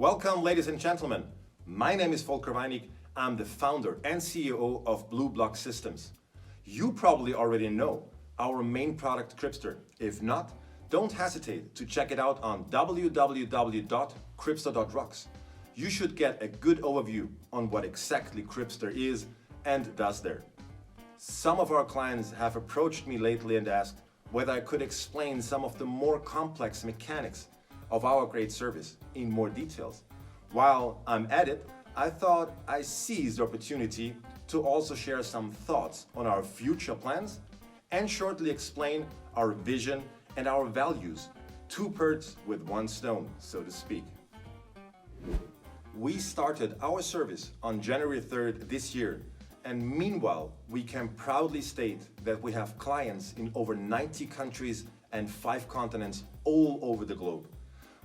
Welcome, ladies and gentlemen. My name is Volker Wainig. I'm the founder and CEO of Blue Block Systems. You probably already know our main product, Crypster. If not, don't hesitate to check it out on www.crypster.rocks. You should get a good overview on what exactly Crypster is and does there. Some of our clients have approached me lately and asked whether I could explain some of the more complex mechanics of our great service in more details. While I'm at it, I thought I seized the opportunity to also share some thoughts on our future plans and shortly explain our vision and our values. Two birds with one stone, so to speak. We started our service on January 3rd this year, and meanwhile, we can proudly state that we have clients in over 90 countries and 5 continents all over the globe.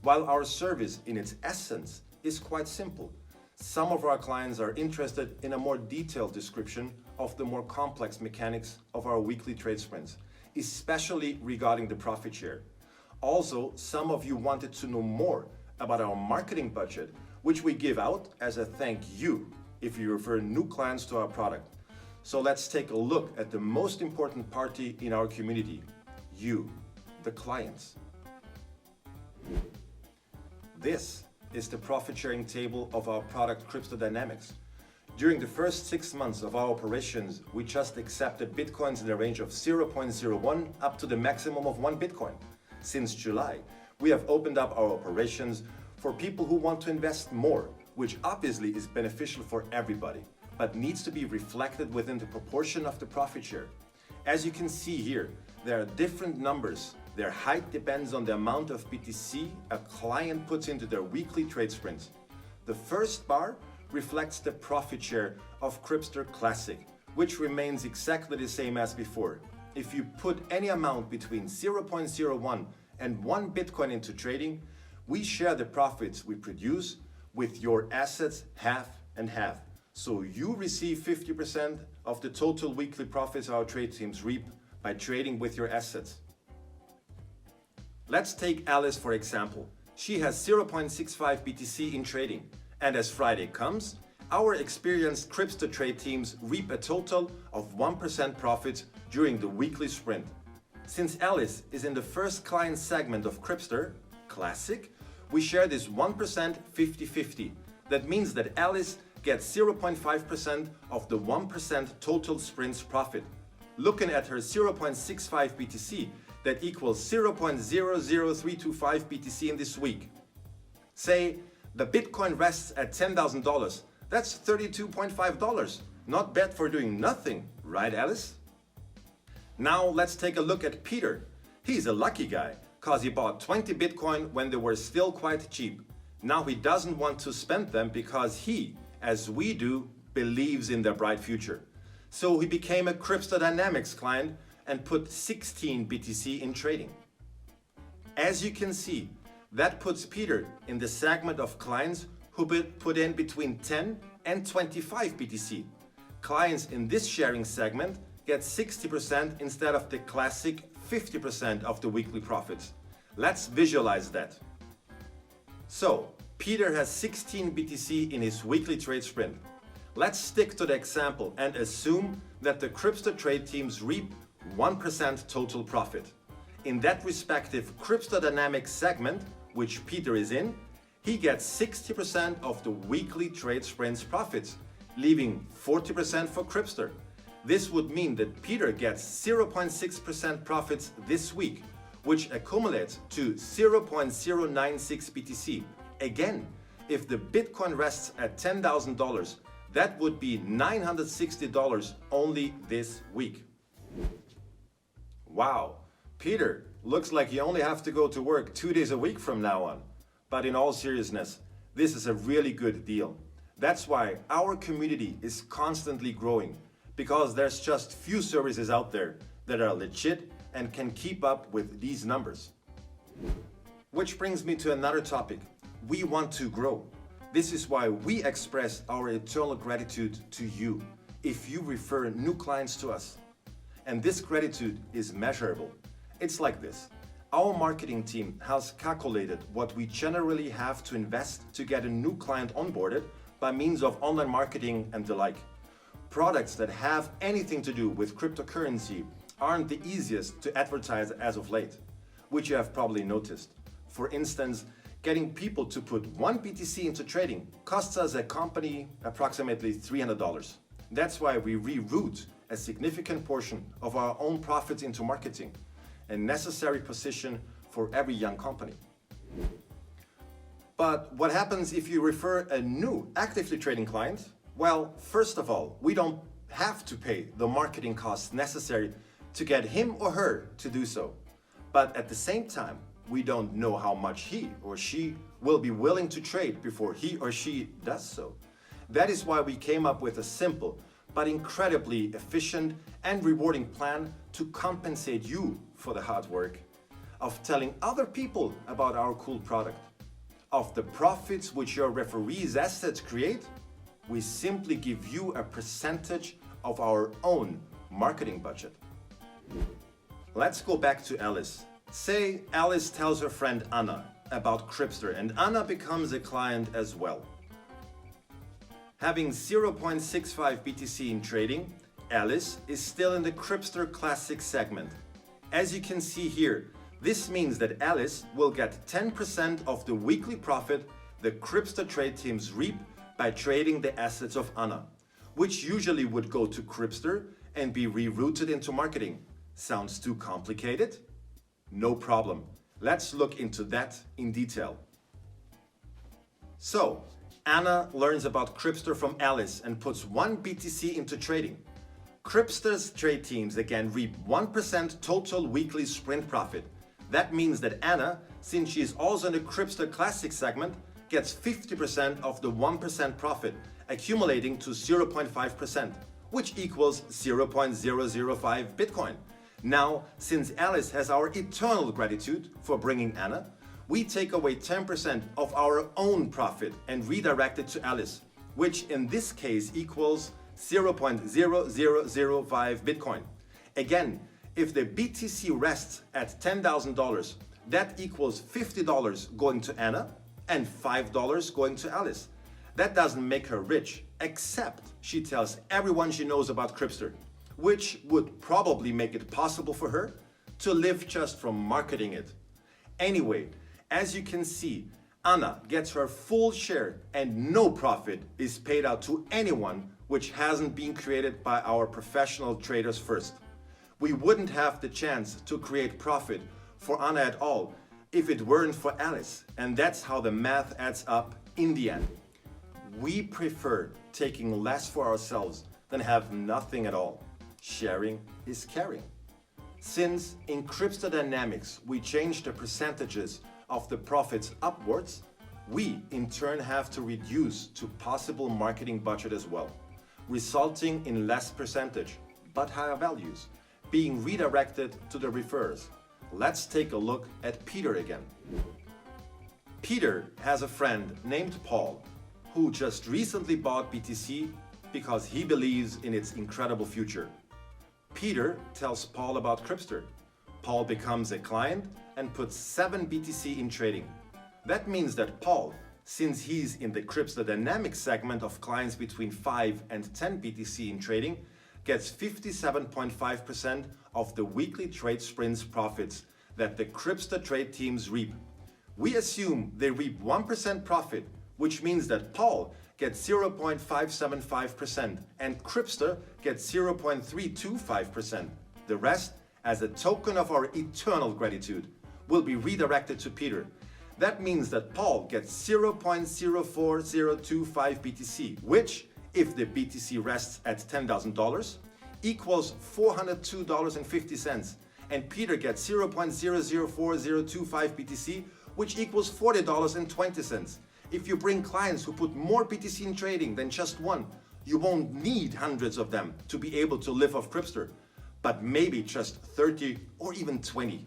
While our service in its essence is quite simple, some of our clients are interested in a more detailed description of the more complex mechanics of our weekly trade sprints, especially regarding the profit share. Also, some of you wanted to know more about our marketing budget, which we give out as a thank you if you refer new clients to our product. So let's take a look at the most important party in our community, you, the clients. This is the profit sharing table of our product Crypster Dynamics. During the first 6 months of our operations, we just accepted Bitcoins in the range of 0.01 up to the maximum of 1 Bitcoin. Since July, we have opened up our operations for people who want to invest more, which obviously is beneficial for everybody, but needs to be reflected within the proportion of the profit share. As you can see here, there are different numbers. Their height depends on the amount of BTC a client puts into their weekly trade sprints. The first bar reflects the profit share of Crypster Classic, which remains exactly the same as before. If you put any amount between 0.01 and 1 Bitcoin into trading, we share the profits we produce with your assets half and half. So you receive 50% of the total weekly profits our trade teams reap by trading with your assets. Let's take Alice for example. She has 0.65 BTC in trading, and as Friday comes, our experienced Crypster trade teams reap a total of 1% profit during the weekly sprint. Since Alice is in the first client segment of Crypster Classic, we share this 1% 50-50. That means that Alice gets 0.5% of the 1% total sprint's profit. Looking at her 0.65 BTC, that equals 0.00325 BTC in this week. Say the Bitcoin rests at $10,000. That's $32.5. Not bad for doing nothing, right, Alice? Now let's take a look at Peter. He's a lucky guy, cause he bought 20 Bitcoin when they were still quite cheap. Now he doesn't want to spend them because he, as we do, believes in their bright future. So he became a Crypster Dynamics client and put 16 BTC in trading. As you can see, that puts Peter in the segment of clients who put in between 10 and 25 BTC. Clients in this sharing segment get 60% instead of the classic 50% of the weekly profits. Let's visualize that. So, Peter has 16 BTC in his weekly trade sprint. Let's stick to the example and assume that the Crypster trade teams reap 1% total profit. In that respective Crypster Dynamics segment, which Peter is in, he gets 60% of the weekly trade sprint's profits, leaving 40% for Crypster. This would mean that Peter gets 0.6% profits this week, which accumulates to 0.096 BTC. Again, if the Bitcoin rests at $10,000, that would be $960 only this week. Wow, Peter, looks like you only have to go to work 2 days a week from now on. But in all seriousness, this is a really good deal. That's why our community is constantly growing, because there's just few services out there that are legit and can keep up with these numbers. Which brings me to another topic. We want to grow. This is why we express our eternal gratitude to you if you refer new clients to us. And this gratitude is measurable. It's like this. Our marketing team has calculated what we generally have to invest to get a new client onboarded by means of online marketing and the like. Products that have anything to do with cryptocurrency aren't the easiest to advertise as of late, which you have probably noticed. For instance, getting people to put one BTC into trading costs us a company approximately $300. That's why we reroute a significant portion of our own profits into marketing, a necessary position for every young company. But what happens if you refer a new actively trading client? Well, first of all, we don't have to pay the marketing costs necessary to get him or her to do so. But at the same time, we don't know how much he or she will be willing to trade before he or she does so. That is why we came up with a simple but incredibly efficient and rewarding plan to compensate you for the hard work of telling other people about our cool product. Of the profits which your referees' assets create, we simply give you a percentage of our own marketing budget. Let's go back to Alice. Say Alice tells her friend Anna about Crypster and Anna becomes a client as well. Having 0.65 BTC in trading, Alice is still in the Crypster Classic segment. As you can see here, this means that Alice will get 10% of the weekly profit the Crypster trade teams reap by trading the assets of Anna, which usually would go to Crypster and be rerouted into marketing. Sounds too complicated? No problem. Let's look into that in detail. So, Anna learns about Crypster from Alice and puts one BTC into trading. Crypster's trade teams again reap 1% total weekly sprint profit. That means that Anna, since she is also in the Crypster Classic segment, gets 50% of the 1% profit, accumulating to 0.5%, which equals 0.005 Bitcoin. Now, since Alice has our eternal gratitude for bringing Anna, we take away 10% of our own profit and redirect it to Alice, which in this case equals 0.0005 Bitcoin. Again, if the BTC rests at $10,000, that equals $50 going to Anna and $5 going to Alice. That doesn't make her rich, except she tells everyone she knows about Crypster, which would probably make it possible for her to live just from marketing it. Anyway, as you can see, Anna gets her full share and no profit is paid out to anyone which hasn't been created by our professional traders first. We wouldn't have the chance to create profit for Anna at all if it weren't for Alice, and that's how the math adds up in the end. We prefer taking less for ourselves than have nothing at all. Sharing is caring. Since in Crypster Dynamics we change the percentages of the profits upwards, we in turn have to reduce to possible marketing budget as well, resulting in less percentage, but higher values, being redirected to the referrers. Let's take a look at Peter again. Peter has a friend named Paul who just recently bought BTC because he believes in its incredible future. Peter tells Paul about Crypster. Paul becomes a client and puts 7 BTC in trading. That means that Paul, since he's in the Crypster Dynamics segment of clients between 5 and 10 BTC in trading, gets 57.5% of the weekly trade sprints profits that the Crypster trade teams reap. We assume they reap 1% profit, which means that Paul gets 0.575% and Crypster gets 0.325%. The rest, as a token of our eternal gratitude, will be redirected to Peter. That means that Paul gets 0.04025 BTC, which, if the BTC rests at $10,000, equals $402.50, and Peter gets 0.004025 BTC, which equals $40.20. If you bring clients who put more BTC in trading than just one, you won't need hundreds of them to be able to live off Crypster, but maybe just 30 or even 20.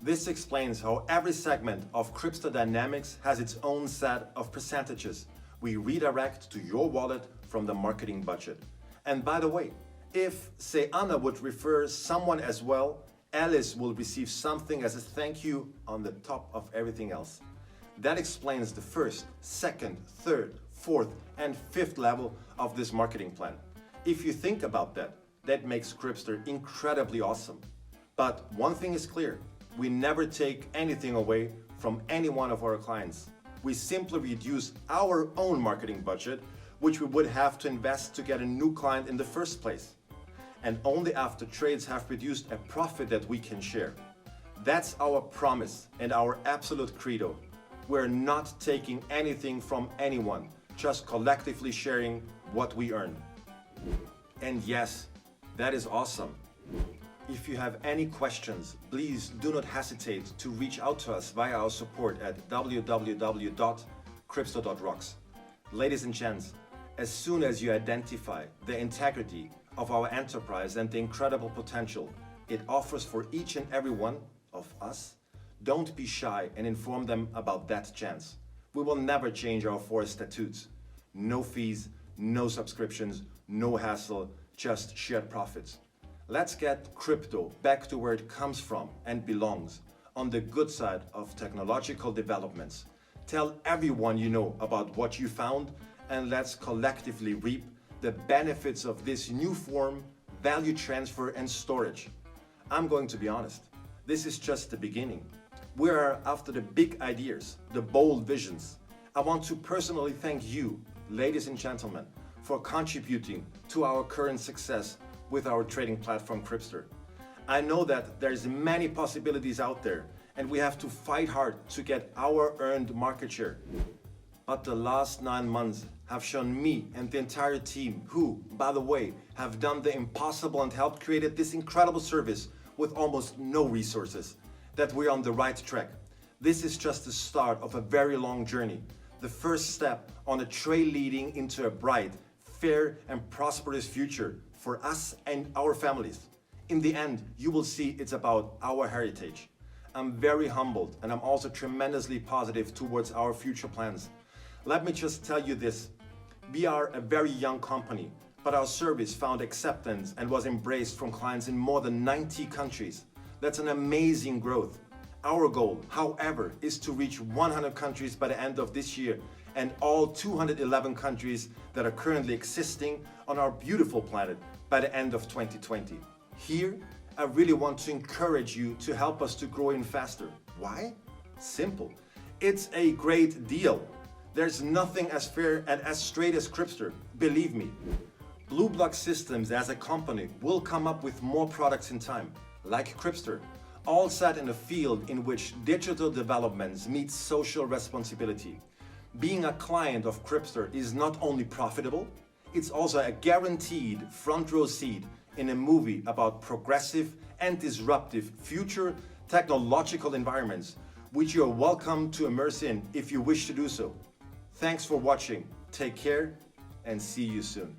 This explains how every segment of Crypster Dynamics has its own set of percentages we redirect to your wallet from the marketing budget. And by the way, if, say, Anna would refer someone as well, Alice will receive something as a thank you on the top of everything else. That explains the first, second, third, fourth, and fifth level of this marketing plan. If you think about that, that makes Crypster incredibly awesome. But one thing is clear, we never take anything away from any one of our clients. We simply reduce our own marketing budget, which we would have to invest to get a new client in the first place. And only after trades have produced a profit that we can share. That's our promise and our absolute credo. We're not taking anything from anyone, just collectively sharing what we earn. And yes, that is awesome. If you have any questions, please do not hesitate to reach out to us via our support at www.crypster.rocks. Ladies and gents, as soon as you identify the integrity of our enterprise and the incredible potential it offers for each and every one of us, don't be shy and inform them about that chance. We will never change our 4 statutes. No fees, no subscriptions, no hassle, just shared profits. Let's get crypto back to where it comes from and belongs, on the good side of technological developments. Tell everyone you know about what you found, and let's collectively reap the benefits of this new form, value transfer and storage. I'm going to be honest, this is just the beginning. We are after the big ideas, the bold visions. I want to personally thank you, ladies and gentlemen, for contributing to our current success with our trading platform Crypster. I know that there's many possibilities out there and we have to fight hard to get our earned market share. But the last 9 months have shown me and the entire team who, by the way, have done the impossible and helped create this incredible service with almost no resources, that we're on the right track. This is just the start of a very long journey, the first step on a trail leading into a bright, fair and prosperous future for us and our families. In the end, you will see it's about our heritage. I'm very humbled and I'm also tremendously positive towards our future plans. Let me just tell you this. We are a very young company, but our service found acceptance and was embraced from clients in more than 90 countries. That's an amazing growth. Our goal, however, is to reach 100 countries by the end of this year and all 211 countries that are currently existing on our beautiful planet by the end of 2020. Here, I really want to encourage you to help us to grow even faster. Why? Simple. It's a great deal. There's nothing as fair and as straight as Crypster, believe me. Blue Block Systems as a company will come up with more products in time, like Crypster, all set in a field in which digital developments meet social responsibility. Being a client of Crypster is not only profitable, it's also a guaranteed front row seat in a movie about progressive and disruptive future technological environments, which you are welcome to immerse in if you wish to do so. Thanks for watching, take care, and see you soon.